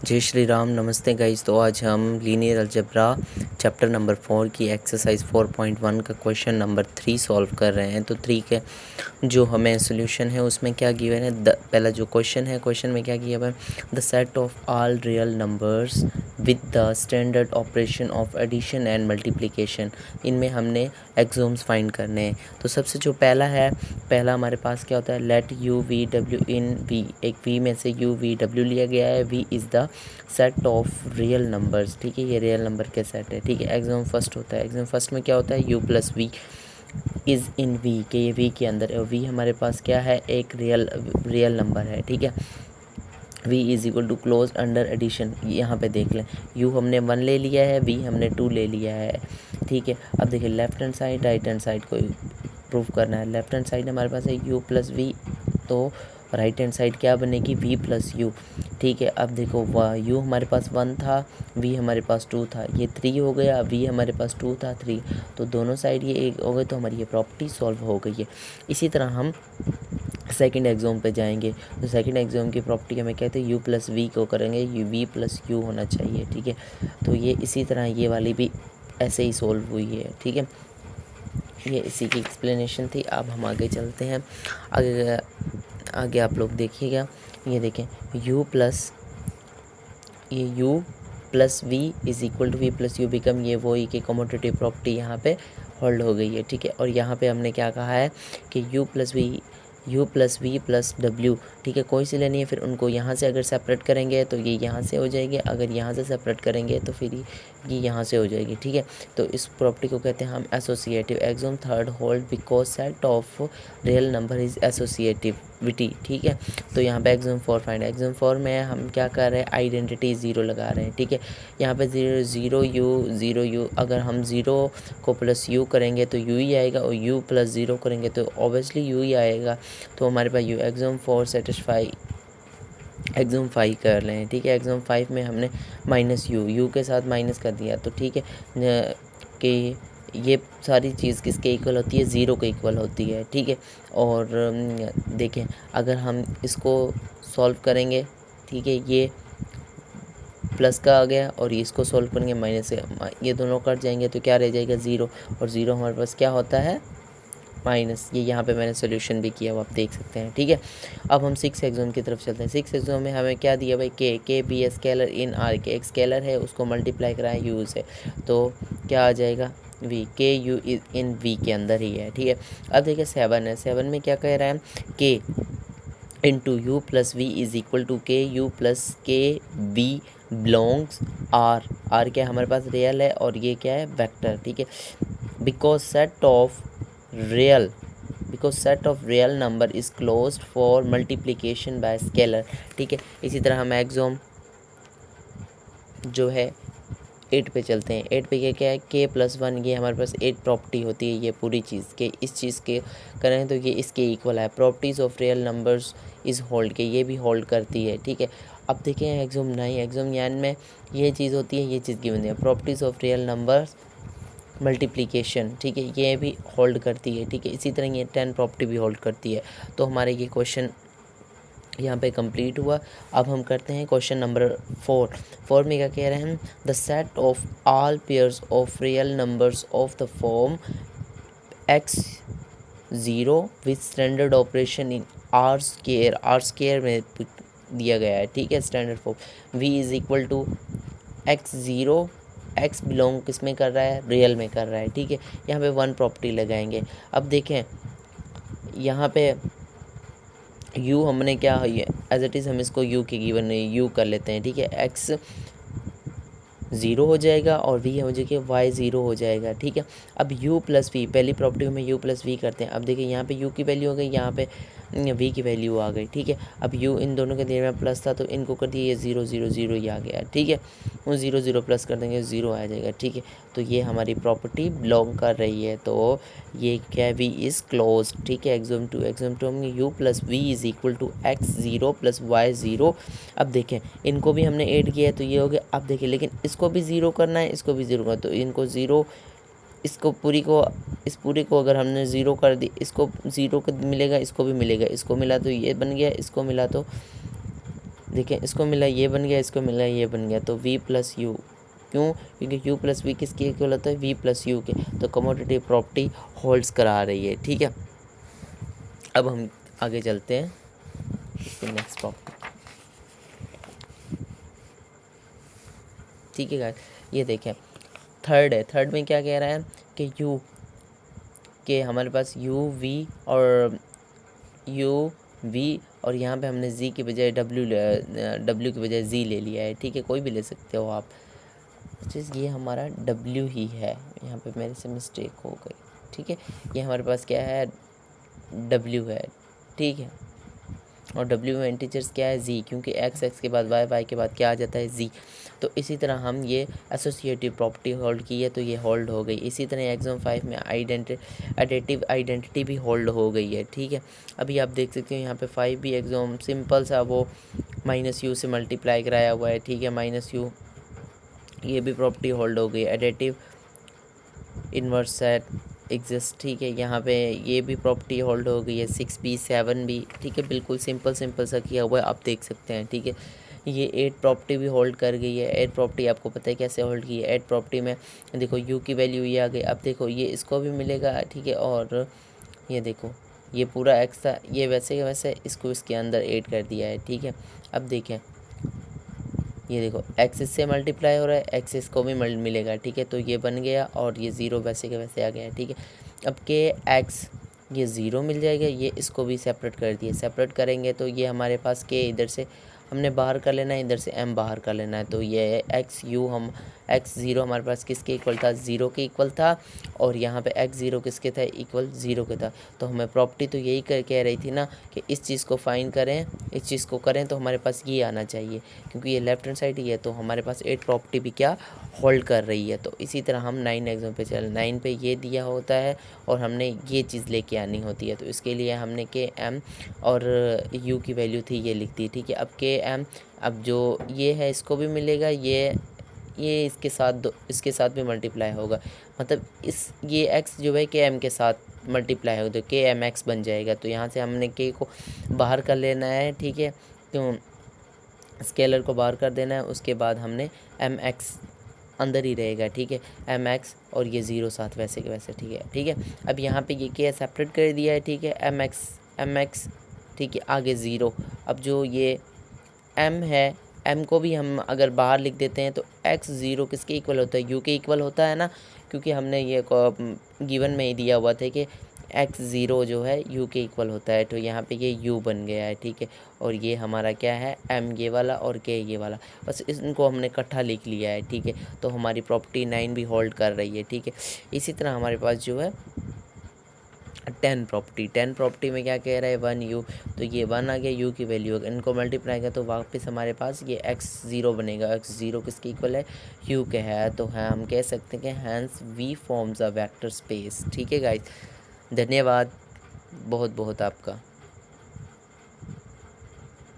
जय श्री राम। नमस्ते गाइस। तो आज हम लीनियर अलजेब्रा चैप्टर नंबर 4 की एक्सरसाइज 4.1 का क्वेश्चन नंबर 3 सॉल्व कर रहे हैं। तो 3 के जो हमें सोल्यूशन है उसमें क्या गिवन है, पहला जो क्वेश्चन है, क्वेश्चन में क्या किया हुआ है, the set of all real numbers with the standard operation of addition and multiplication. इनमें हमने एक्सोम्स फाइंड करने हैं। तो सबसे जो पहला हमारे पास क्या होता है, लेट यू वी डब्ल्यू इन वी, एक वी में से यू वी डब्ल्यू लिया गया है। V is the set of real numbers, ठीक है, ये रियल नंबर के सेट है, ठीक है। एग्जाम फर्स्ट होता है, एग्जाम फर्स्ट में क्या होता है, u plus v is in V, के ये वी के अंदर है, और वी हमारे पास क्या है, एक रियल नंबर है, ठीक है। v is equal to close under addition, यहाँ पे देख लें, u हमने 1 ले लिया है, v हमने 2 ले लिया है, ठीक है। अब देखिए left hand side right hand side को प्रूव करना है। लेफ्ट हैंड साइड हमारे पास है u प्लस वी, तो राइट हैंड साइड क्या बनेगी, v प्लस यू, ठीक है। अब देखो u हमारे पास 1 था, v हमारे पास 2 था, ये 3 हो गया, v हमारे पास 2 था 3, तो दोनों साइड ये एक हो गए, तो हमारी ये प्रॉपर्टी सॉल्व हो गई है। इसी तरह हम सेकंड एग्जाम पे जाएंगे, तो सेकंड एग्जाम की प्रॉपर्टी हमें कहते हैं u प्लस वी को करेंगे, यू वी प्लस यू होना चाहिए, ठीक है। तो ये इसी तरह ये वाली भी ऐसे ही सोल्व हुई है, ठीक है। ये इसी की एक्सप्लेनेशन थी। अब हम आगे चलते हैं। आगे आप लोग देखिएगा, ये देखें u plus v is equal to v plus u become, ये वही की कमोटेटिव प्रॉपर्टी यहाँ पे होल्ड हो गई है, ठीक है। और यहाँ पे हमने क्या कहा है कि u प्लस वी प्लस डब्ल्यू, ठीक है, कोई सी लेनी है, फिर उनको यहाँ से अगर सेपरेट करेंगे तो ये यहाँ से हो जाएगी, अगर यहाँ से सेपरेट करेंगे तो फिर ये यहाँ से हो जाएगी, ठीक है। तो इस प्रॉपर्टी को कहते हैं हम associative. Exam third hold because set of real number is associativity, ठीक है। तो यहाँ पे एग्जाम 4 फाइंड, एग्जाम 4 में हम क्या कर रहे हैं, आइडेंटिटी 0 लगा रहे हैं, ठीक है। यहाँ पे 0 यू, अगर हम 0 को प्लस यू करेंगे तो यू ही आएगा, और यू प्लस 0 करेंगे तो ऑब्वियसली यू ही आएगा। तो हमारे पास यू एग्जाम 4 सेटिस्फाई एग्जाम 5 कर लें, ठीक है। एग्जाम 5 में हमने माइनस यू के साथ माइनस कर दिया, तो ठीक है कि ये सारी चीज़ किसके इक्वल होती है, 0 के इक्वल होती है, ठीक है। और देखें अगर हम इसको सॉल्व करेंगे, ठीक है, ये प्लस का आ गया, और इसको सॉल्व करेंगे माइनस से, ये दोनों कट जाएंगे तो क्या रह जाएगा, 0, और 0 हमारे पास क्या होता है, माइनस। ये यहाँ पे मैंने सोल्यूशन भी किया, वो आप देख सकते हैं, ठीक है। अब हम 6 एग्जाम की तरफ चलते हैं। 6 एग्जाम में हमें क्या दिया भाई, के बी स्केलर इन आर के, एक स्केलर है उसको मल्टीप्लाई कराएं यू से, तो क्या आ जाएगा, वी, के यू इन वी के अंदर ही है, ठीक है। अब देखिए 7 है, 7 में क्या कह रहा है, k into u plus v is equal to k u plus k v belongs R क्या हमारे पास रियल है, और ये क्या है, वेक्टर, ठीक है। Because set of real number is closed for multiplication bye scalar, ठीक है। इसी तरह हम एग्जाम जो है 8 पे चलते हैं। 8 पे क्या है, के प्लस 1, ये हमारे पास 8 प्रॉपर्टी होती है, ये पूरी चीज़ के इस चीज़ के करें तो ये इसके इक्वल है। Properties of real numbers is hold के, ये भी होल्ड करती है, ठीक है। अब देखें एग्जाम 9, एग्जाम 9 में ये चीज़ होती है, ये चीज़ गिवन है, properties of real numbers multiplication, ठीक है, ये भी होल्ड करती है, ठीक है। इसी तरह ये 10 प्रॉपर्टी भी होल्ड करती है। तो हमारे ये क्वेश्चन यहाँ पे कंप्लीट हुआ। अब हम करते हैं क्वेश्चन नंबर 4 में क्या कह रहे हैं, the set of all pairs of real numbers of the form x0 with standard operation in R square में दिया गया है, ठीक है। Standard form v is equal to x0, x belong किस में कर रहा है, रियल में कर रहा है, ठीक है। यहाँ पे 1 प्रॉपर्टी लगाएंगे। अब देखें यहाँ पे u हमने क्या है, एज इट इज़ हम इसको u की गिवन u कर लेते हैं, ठीक है। x 0 हो जाएगा और v हो जाएगा y 0 हो जाएगा, ठीक है। अब u प्लस वी, पहली प्रॉपर्टी में u प्लस वी करते हैं। अब देखिए यहाँ पे u की वैल्यू हो गई, यहाँ पे v की वैल्यू आ गई, ठीक है। अब u इन दोनों के दरमियान प्लस था तो इनको कर दिए, ये 0 0 0 ही आ गया, ठीक है। वो 0 0 प्लस कर देंगे 0 आ जाएगा, ठीक है। तो ये हमारी प्रॉपर्टी बिलोंग कर रही है, तो ये क्या है, v इज़ क्लोज, ठीक है। एग्जाम 2 में u plus v is equal to x0 plus y0। अब देखें इनको भी हमने ऐड किया है तो ये हो गया। अब देखिए लेकिन इसको भी 0 करना है, इसको भी 0 करना है, तो इनको 0, इस पूरी को अगर हमने 0 कर दी, इसको 0 को मिलेगा, इसको भी मिलेगा, इसको मिला तो ये बन गया, इसको मिला तो देखें इसको मिला ये बन गया, इसको मिला ये बन गया, तो v प्लस यू, क्यों? क्योंकि u प्लस वी किसके इक्वल होता है? v प्लस यू के। तो कमोडिटी प्रॉपर्टी होल्ड्स करा रही है, ठीक है। अब हम आगे चलते हैं इसके नेक्स्ट प्रॉपर्टी, ठीक है गाइस। ये देखें थर्ड है, थर्ड में क्या कह रहा है कि u के हमारे पास u v और u v और यहाँ पे हमने z की बजाय w की बजाय z ले लिया है, ठीक है। कोई भी ले सकते हो आप, चीज़ ये हमारा w ही है, यहाँ पे मेरे से मिस्टेक हो गई, ठीक है। ये हमारे पास क्या है? w है, ठीक है। और w में इंटीजर्स क्या है? z, क्योंकि x के बाद y के बाद क्या आ जाता है? z। तो इसी तरह हम ये एसोसिएटिव प्रॉपर्टी होल्ड की है, तो ये होल्ड हो गई। इसी तरह एग्जाम 5 में एडिटिव आइडेंटिटी भी होल्ड हो गई है, ठीक है। अभी आप देख सकते हो यहाँ पे 5 भी एग्जाम सिंपल सा वो -u से मल्टीप्लाई कराया हुआ है, ठीक है। -u ये भी प्रॉपर्टी होल्ड हो गई। एडिटिव इन्वर्स सेट एग्जिस्ट, ठीक है। यहाँ पे ये भी प्रॉपर्टी होल्ड हो गई है। 6b 7 भी, ठीक है। बिल्कुल सिंपल सा किया हुआ है, आप देख सकते हैं, ठीक है। ये 8 प्रॉपर्टी भी होल्ड कर गई है। 8 प्रॉपर्टी आपको पता है कैसे होल्ड की है। 8 प्रॉपर्टी में देखो u की वैल्यू ये आ गई। अब देखो ये इसको भी मिलेगा, ठीक है। और ये देखो ये पूरा x था, ये वैसे के वैसे इसको इसके अंदर ऐड कर दिया है, ठीक है। अब देखें ये देखो एक्सिस से मल्टीप्लाई हो रहा है, एक्सिस को भी मिलेगा, ठीक है। तो ये बन गया और ये ज़ीरो वैसे के वैसे आ गया, ठीक है। अब के एक्स ये ज़ीरो मिल जाएगा, ये इसको भी सेपरेट कर दिए। सेपरेट करेंगे तो ये हमारे पास के इधर से हमने बाहर कर लेना है, इधर से m बाहर कर लेना है। तो ये x ज़ीरो हमारे पास किसके इक्वल था? ज़ीरो के इक्वल था। और यहाँ पे x ज़ीरो किसके था? इक्वल ज़ीरो के था। तो हमें प्रॉपर्टी तो यही कह रही थी ना कि इस चीज़ को फाइंड करें, इस चीज़ को करें तो हमारे पास ये आना चाहिए, क्योंकि ये लेफ्ट हैंड साइड ही है। तो हमारे पास 8 प्रॉपर्टी भी क्या होल्ड कर रही है। तो इसी तरह हम 9 एग्जाम पे 9 पे ये दिया होता है और हमने ये चीज़ लेके आनी होती है। तो इसके लिए हमने के m और u की वैल्यू थी ये लिख दी, ठीक है। अब के m, अब जो ये है इसको भी मिलेगा, ये इसके साथ भी मल्टीप्लाई होगा, मतलब ये x जो है के m के साथ मल्टीप्लाई होगा, तो के एम एक्स बन जाएगा। तो यहाँ से हमने के को बाहर कर लेना है, ठीक है। तो स्केलर को बाहर कर देना है, उसके बाद हमने एम एक्स अंदर ही रहेगा, ठीक है। एम एक्स और ये ज़ीरो साथ वैसे के वैसे, ठीक है, ठीक है। अब यहाँ पे ये क्या सेपरेट कर दिया है, ठीक है। एम एक्स, ठीक है, आगे ज़ीरो। अब जो ये m है, m को भी हम अगर बाहर लिख देते हैं तो x ज़ीरो किसके इक्वल होता है? u के इक्वल होता है ना, क्योंकि हमने ये गिवन में ही दिया हुआ था कि x ज़ीरो जो है u के इक्वल होता है। तो यहाँ पे ये u बन गया है, ठीक है। और ये हमारा क्या है? m ये वाला और k ये वाला, बस इनको हमने इकट्ठा लिख लिया है, ठीक है। तो हमारी प्रॉपर्टी 9 भी होल्ड कर रही है, ठीक है। इसी तरह हमारे पास जो है 10 प्रॉपर्टी में क्या कह रहा है? 1u, तो ये 1 आ गया, u की वैल्यू, इनको मल्टीप्लाई किया तो वापस हमारे पास ये x ज़ीरो बनेगा। x ज़ीरो किसके इक्वल है? u के है। तो हाँ हम कह सकते हैं कि hence v forms a vector space, ठीक है गाइस। धन्यवाद बहुत बहुत आपका।